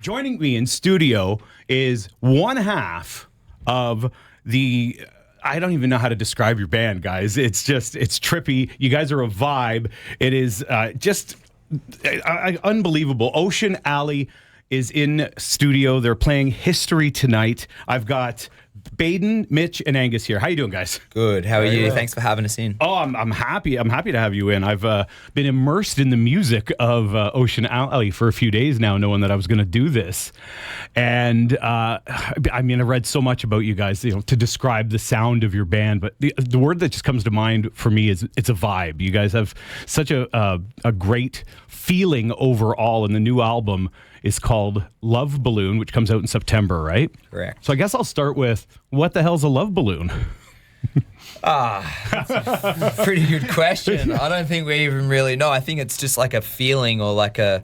Joining me in studio is one half of the... I don't even know how to describe your band, guys. It's trippy. You guys are a vibe. It is just unbelievable. Ocean Alley is in studio. They're playing History tonight. I've got Baden, Mitch, and Angus here. How you doing, guys? Good. How are you? Well. Thanks for having us in. Oh, I'm happy. I'm happy to have you in. I've been immersed in the music of Ocean Alley for a few days now, knowing that I was going to do this. And I read so much about you guys, to describe the sound of your band. But the word that just comes to mind for me is it's a vibe. You guys have such a great feeling overall, and the new album is called Love Balloon, which comes out in September, right? Correct. So I guess I'll start with, what the hell's a love balloon? That's a pretty good question. I don't think we even really know. I think it's just like a feeling or like an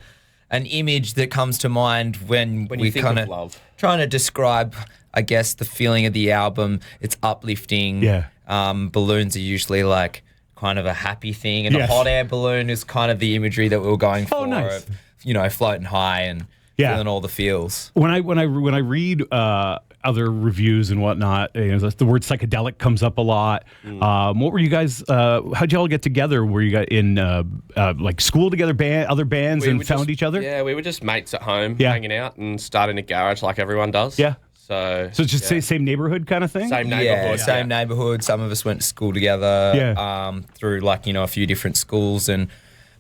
image that comes to mind when we think of love. Trying to describe, I guess, the feeling of the album. It's uplifting. Yeah. Balloons are usually like kind of a happy thing, and Yes. a hot air balloon is kind of the imagery that we were going for. Oh, nice. Floating high and feeling all the feels. When I read other reviews and whatnot, the word psychedelic comes up a lot. What were you guys? How'd you all get together? Were you guys in like school together, other bands, and found each other? Yeah, we were just mates at home, hanging out, and started in a garage like everyone does. Yeah. So it's just same neighborhood kind of thing. Same neighborhood. Same neighborhood. Some of us went to school together. Through a few different schools,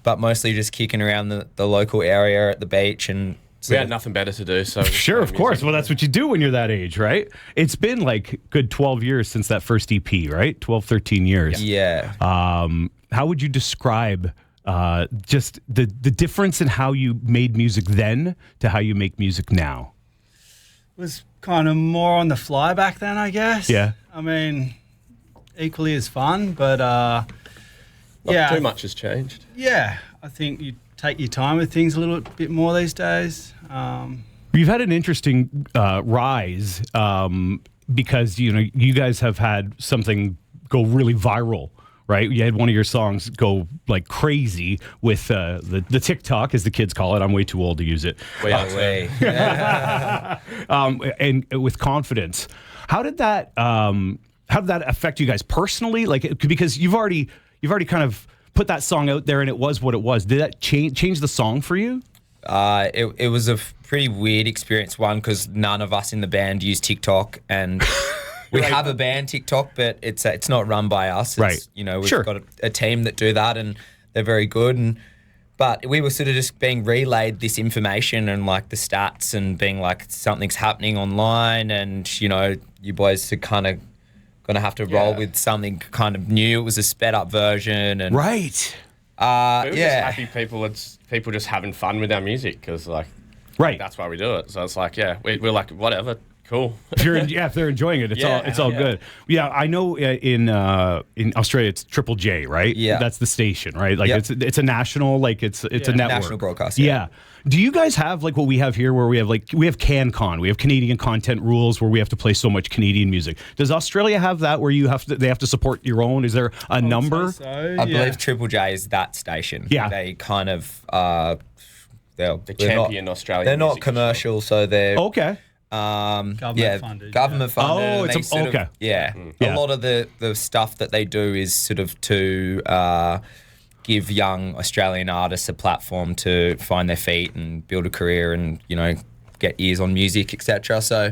but mostly just kicking around the local area at the beach, and we had nothing better to do. So sure, of course. Well, that's what you do when you're that age, right? It's been like good 12 years since that first EP, right? 12, 13 years. Yeah. How would you describe just the difference in how you made music then to how you make music now? It was kind of more on the fly back then, I guess. Yeah. I mean, equally as fun, but Not too much has changed. Yeah, I think you take your time with things a little bit more these days. You've had an interesting rise because you guys have had something go really viral, right? You had one of your songs go like crazy with the TikTok, as the kids call it. I'm way too old to use it. Way. And with confidence. How did that affect you guys personally? Like, because you've already kind of put that song out there and it was what it was. Did that change the song for you? It was a pretty weird experience, one, because none of us in the band use TikTok, and we have a band TikTok, but it's not run by us. Right. We've got a team that do that, and they're very good. But we were sort of just being relayed this information and like the stats, and being like, something's happening online, and you boys are kind of going to have to roll with something kind of new. It was a sped up version, and right. We were just happy people just having fun with our music, because that's why we do it. So it's like, we're like, whatever, cool. If they're enjoying it, it's all good. Yeah, I know in Australia it's Triple J, right? Yeah, that's the station, right? Like it's a national, like it's a network, national broadcast. Yeah. Do you guys have like what we have here, where we have CanCon, we have Canadian content rules, where we have to play so much Canadian music? Does Australia have that, where they have to support your own? Is there a number? I believe Triple J is that station. Yeah, they kind of the champion Australian. They're not commercial, so they're okay. Government funded. Government funded. Oh, it's okay. A lot of the stuff that they do is sort of to give young Australian artists a platform to find their feet and build a career, and get ears on music, etc. So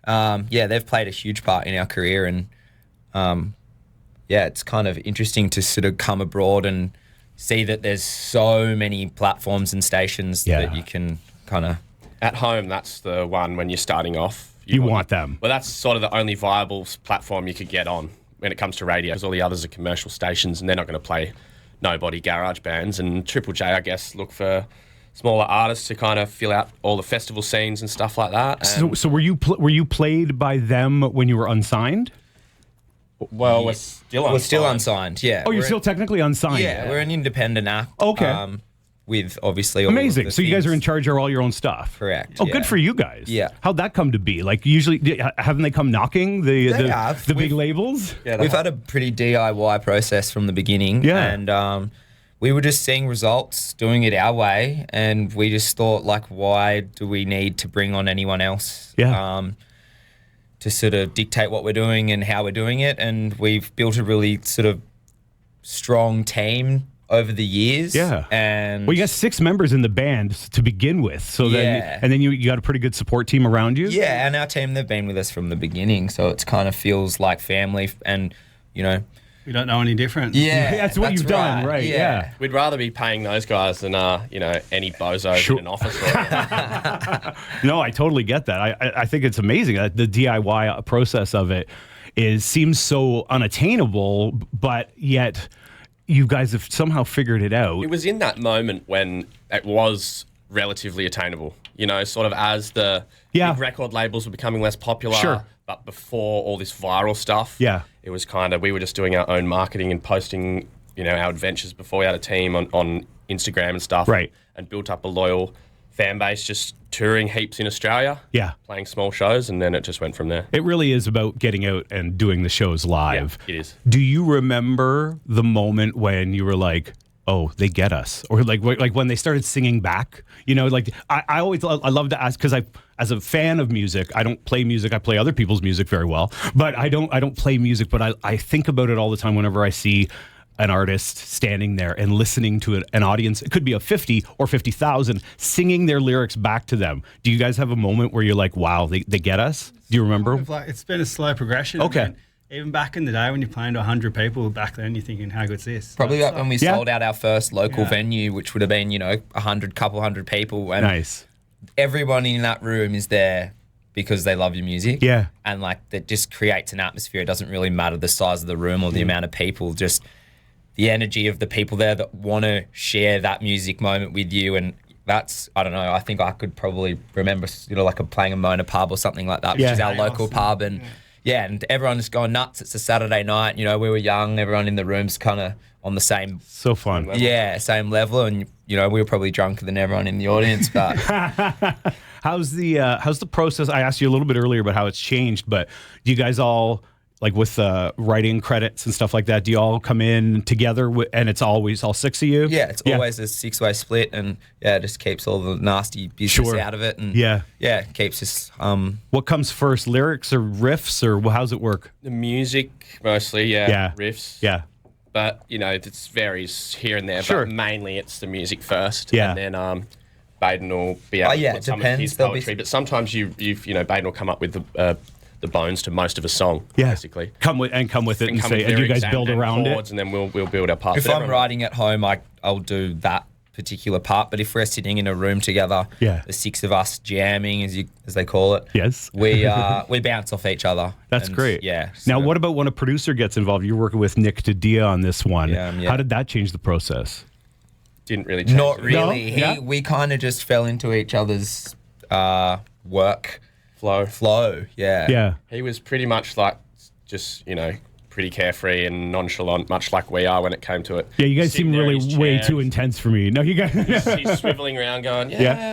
they've played a huge part in our career, and it's kind of interesting to sort of come abroad and see that there's so many platforms and stations that you can kind of... At home, that's the one when you're starting off. You want them. Well, that's sort of the only viable platform you could get on when it comes to radio, because all the others are commercial stations, and they're not going to play nobody garage bands. And Triple J, I guess, look for smaller artists to kind of fill out all the festival scenes and stuff like that. So were you played by them when you were unsigned? Well, we're still unsigned. We're still unsigned, yeah. Oh, you're still technically unsigned? Yeah, we're an independent act. Okay. With obviously all amazing. Of the so you guys things. are in charge of all your own stuff. Correct. Oh, good for you guys. Yeah. How'd that come to be? Like, usually, haven't they come knocking the big labels? Yeah, we've had a pretty DIY process from the beginning. Yeah. And we were just seeing results, doing it our way, and we just thought, like, why do we need to bring on anyone else? To sort of dictate what we're doing and how we're doing it. And we've built a really sort of strong team over the years. Yeah. And well, you got 6 members in the band to begin with. So then you got a pretty good support team around you. Yeah, and our team, they've been with us from the beginning. So it's kind of feels like family, and, you know, We don't know any different. yeah, That's what you've done, right? Yeah. We'd rather be paying those guys than any bozos in an office. No, I totally get that. I think it's amazing. The DIY process of it seems so unattainable, but yet you guys have somehow figured it out. It was in that moment when it was relatively attainable, sort of as the big record labels were becoming less popular. Sure. But before all this viral stuff, it was kind of, we were just doing our own marketing and posting, our adventures before we had a team on Instagram and stuff. Right. And built up a loyal fan base, just touring heaps in Australia. Yeah. Playing small shows, and then it just went from there. It really is about getting out and doing the shows live. Yeah, it is. Do you remember the moment when you were like, oh, they get us? Or like when they started singing back? I always love to ask, because as a fan of music, I don't play music. I play other people's music very well, but I don't play music. But I think about it all the time whenever I see an artist standing there and listening to an audience. It could be a 50 or 50,000 singing their lyrics back to them. Do you guys have a moment where you're like, wow, they get us? Do you remember? Kind of like, it's been a slow progression. Okay. I mean, even back in the day when you're playing to 100 people, back then you're thinking, how good's this? Probably But like when we sold out our first local venue, which would have been, couple hundred people. And Nice. everyone in that room is there because they love your music. Yeah. And like that just creates an atmosphere. It doesn't really matter the size of the room or the amount of people, just the energy of the people there that want to share that music moment with you. And that's, I don't know, I think I could probably remember, like playing a Mona pub or something like that, which is our local pub. And and everyone's going nuts. It's a Saturday night. We were young. Everyone in the room's kind of on the same. So fun. Same level. And, we were probably drunker than everyone in the audience. But How's the process? I asked you a little bit earlier about how it's changed, but do you guys all, like with writing credits and stuff like that, do you all come in together and it's always all 6 of you? yeah, it's always a 6-way split, and it just keeps all the nasty business out of it, and it keeps us. What comes first, lyrics or riffs, or how's it work? The music mostly, riffs. Yeah. But, it varies here and there. Sure. But mainly it's the music first. Yeah. And then Baden will be able to put some of his poetry. But sometimes Baden will come up with the bones to most of a song, basically. Come with it and say, and you guys build around it. And then we'll build our part. If I'm writing at home, I'll do that particular part. But if we're sitting in a room together, the 6 of us jamming, as they call it, we bounce off each other. That's great. Yeah. Now, what about when a producer gets involved? You're working with Nick DiDia on this one. Yeah. How did that change the process? Didn't really change. Not really. No? We kind of just fell into each other's work flow. Yeah. He was pretty much like just, pretty carefree and nonchalant, much like we are when it came to it. Yeah, you guys Sitting seem there in really his way chair. too intense for me. No, you guys. He's swiveling around going,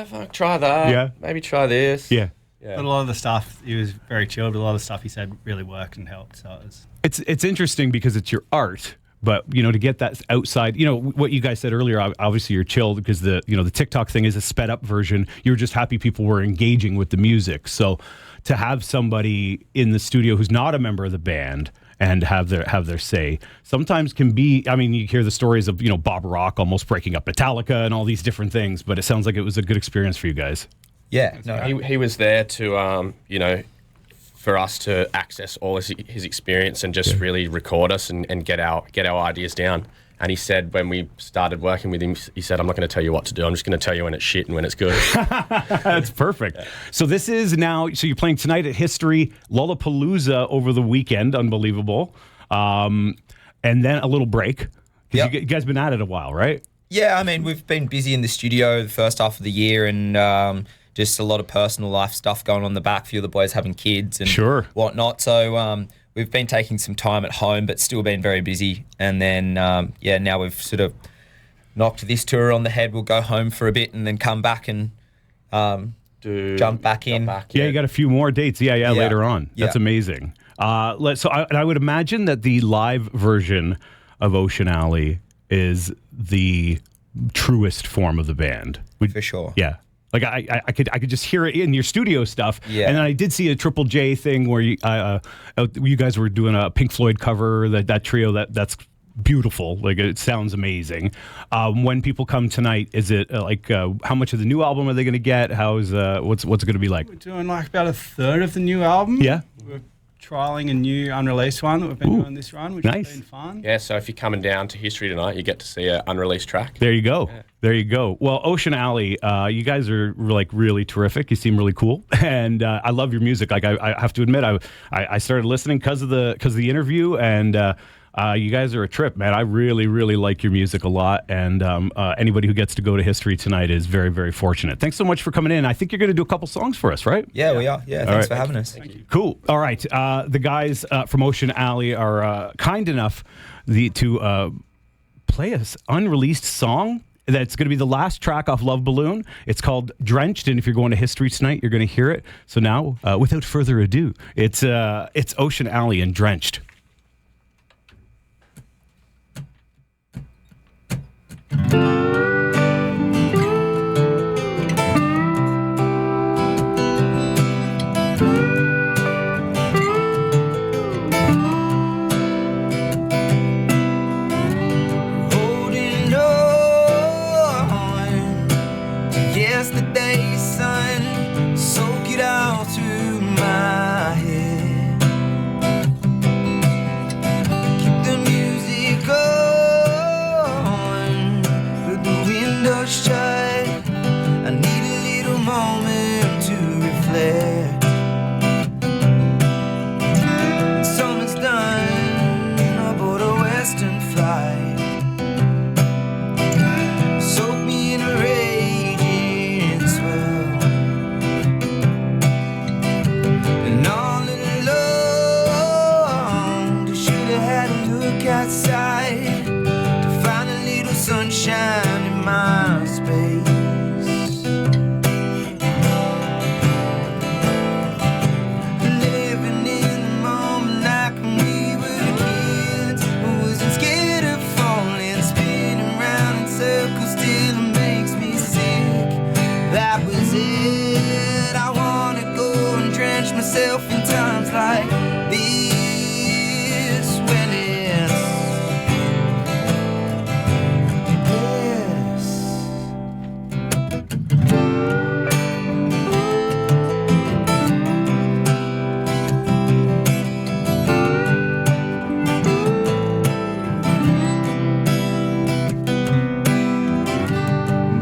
fuck, try that. Yeah. Maybe try this. Yeah. But a lot of the stuff, he was very chilled. A lot of the stuff he said really worked and helped. So it was. It's interesting because it's your art, but to get that outside, what you guys said earlier, obviously you're chilled because the TikTok thing is a sped up version. You were just happy people were engaging with the music. So to have somebody in the studio who's not a member of the band and have their say sometimes can be, you hear the stories of, Bob Rock almost breaking up Metallica and all these different things, but it sounds like it was a good experience for you guys. Yeah. No, he was there to, for us to access all his experience and just really record us and get our ideas down. And he said when we started working with him, he said, I'm not going to tell you what to do. I'm just going to tell you when it's shit and when it's good. That's perfect. Yeah. So this is now, you're playing tonight at History, Lollapalooza over the weekend. Unbelievable. And then a little break. Because you guys been at it a while, right? Yeah, we've been busy in the studio the first half of the year, and just a lot of personal life stuff going on in the back. A few of the boys having kids and whatnot. So we've been taking some time at home, but still been very busy. And then, now we've sort of knocked this tour on the head. We'll go home for a bit and then come back and jump back in. You got a few more dates. Yeah, later on. That's amazing. I would imagine that the live version of Ocean Alley is the truest form of the band. For sure. Yeah. Like I could just hear it in your studio stuff. Yeah. And then I did see a Triple J thing where you guys were doing a Pink Floyd cover, that trio that's beautiful. Like, it sounds amazing. When people come tonight, is it how much of the new album are they going to get? How's what's it going to be like? We're doing like about a third of the new album. Yeah. We're trialing a new unreleased one that we've been doing this run, which Nice. has been fun. Yeah, so if you're coming down to History tonight, you get to see an unreleased track. There you go. Yeah. There you go. Well, Ocean Alley, you guys are like really terrific. You seem really cool, and I love your music. Like, I have to admit, I started listening because of the interview, and you guys are a trip, man. I really, really like your music a lot, and anybody who gets to go to History tonight is very, very fortunate. Thanks so much for coming in. I think you're going to do a couple songs for us, right? Yeah, we are. Yeah, thanks for having us. Thank you. Cool. All right. The guys from Ocean Alley are kind enough to play us unreleased song. That's going to be the last track off Love Balloon. It's called Drenched, and if you're going to History tonight, you're going to hear it. So now, without further ado, it's Ocean Alley and Drenched. Holding on to yesterday's sun, soak it all through my head. Keep the music on, put the window shut. I need a little moment to reflect. When summer's done, I bought a western flight. Soak me in a raging swell, and all alone, I should have had a look outside to find a little sunshine in my space. Living in the moment like when we were kids. I wasn't scared of falling, spinning round in circles till it makes me sick. That was it. I wanna go and drench myself in times like this, when it's this.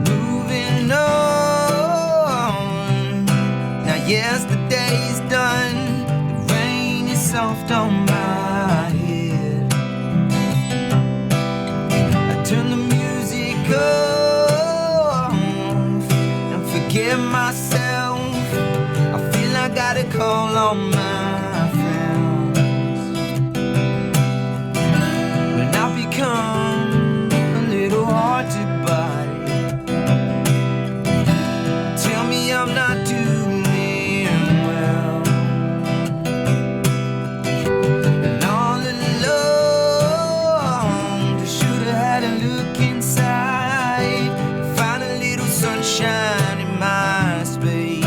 Moving on. Now yesterday's done. The rain is soft on my head. I turn the music off and forget myself. I feel I gotta call on my friends. When I become a little hard to bite, tell me I'm not doing well. And all alone, I should have had a look inside, find a little sunshine in my space,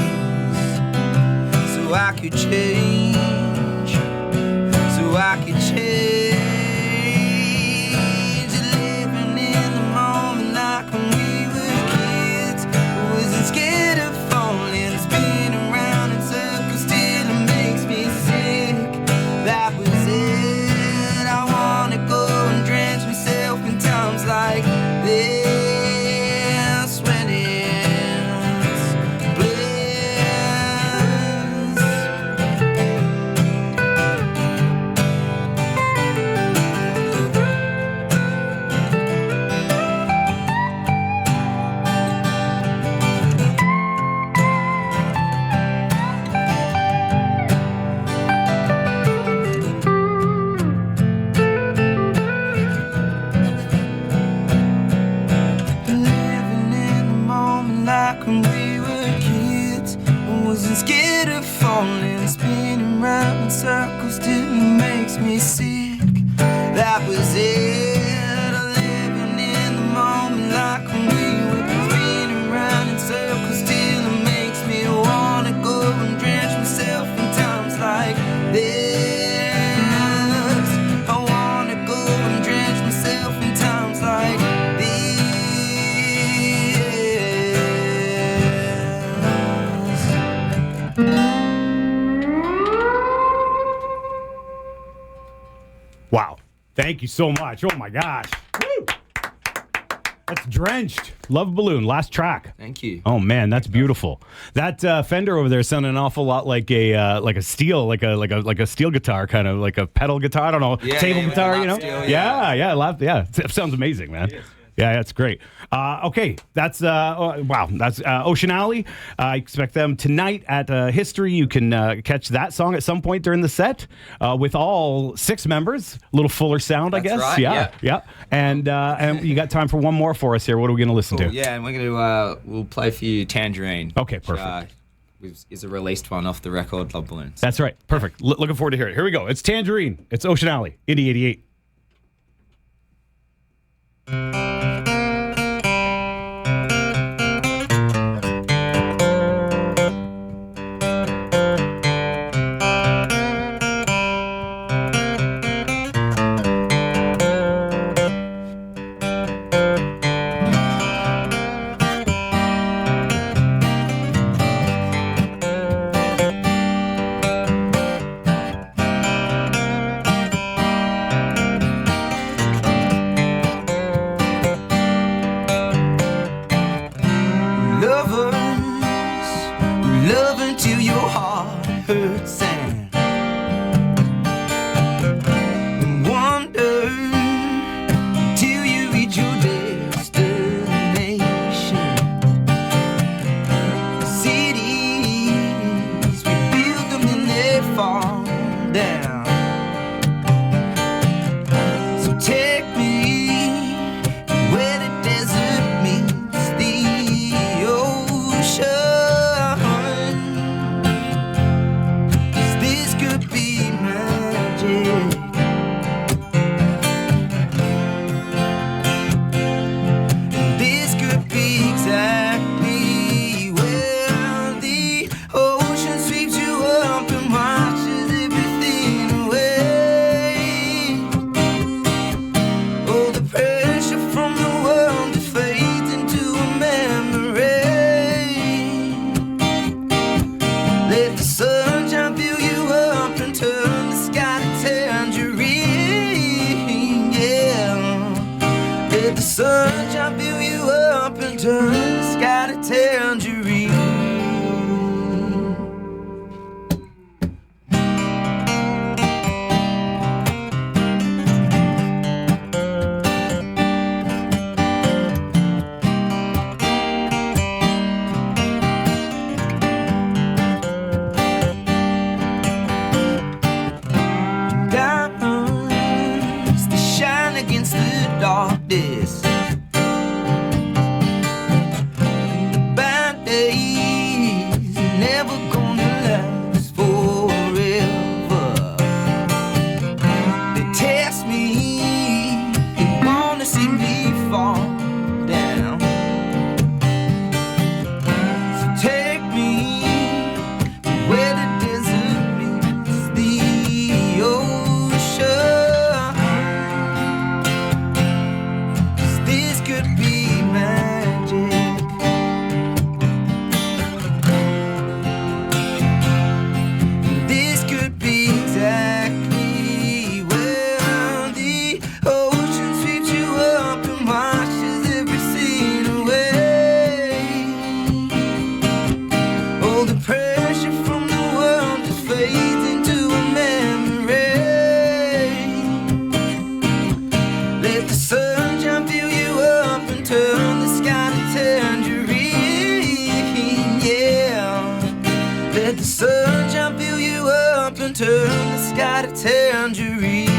so I could change, so I could change. Living in the moment like when we were kids. I wasn't scared of falling, spinning around in circles till it makes me sick. That was it. I wanna go and drench myself in times like this, when it's bliss. Living in the moment like when we were kids. I wasn't scared of falling, spinning round in circles till it makes me sick. That was it. Living in the moment Wow. Thank you so much. Oh my gosh. Woo! That's Drenched. Love Balloon. Last track. Thank you. Oh man, that's beautiful. That Fender over there sounded an awful lot like a steel, like a steel guitar, kind of like a pedal guitar. I don't know, table with guitar. the You know? lap steel, Yeah. It sounds amazing, man. Yeah, that's great. Okay, that's wow. That's Ocean Alley. I expect them tonight at History. You can catch that song at some point during the set with all 6 members. A little fuller sound, I guess. Right, yeah. And you got time for one more for us here. What are we going to listen to? Yeah, and we're gonna we'll play for you Tangerine. Okay, perfect. Which, is a released one off the record Love Balloons. That's right. Perfect. Looking forward to hearing it. Here we go. It's Tangerine. It's Ocean Alley. Indie88. Love until your heart hurts and wander till you reach your destination. Cities, we build them and they fall down. So take me where the desert meets the ocean. Sunshine fill you up and turn the sky to tangerine. Diamonds, they shine against the darkness. Let the sunshine fill you up and turn the sky to tangerine.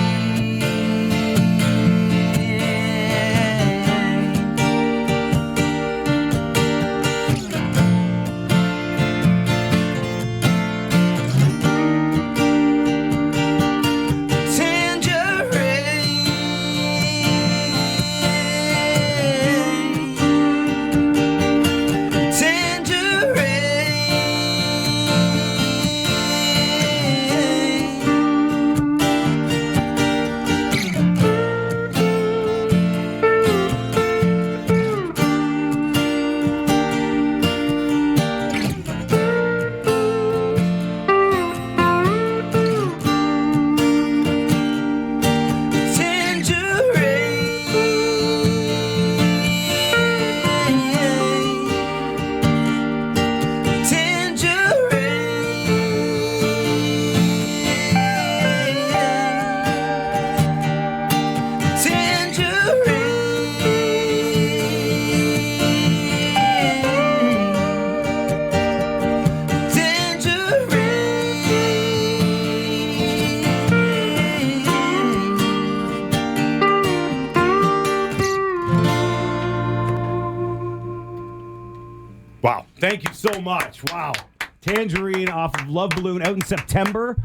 so much. Wow. Tangerine off of Love Balloon out in September.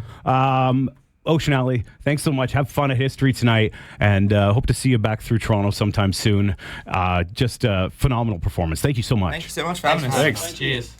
Ocean Alley, thanks so much. Have fun at History tonight, and hope to see you back through Toronto sometime soon. Just a phenomenal performance. Thank you so much. Thank you so much for having us. Thanks. Cheers.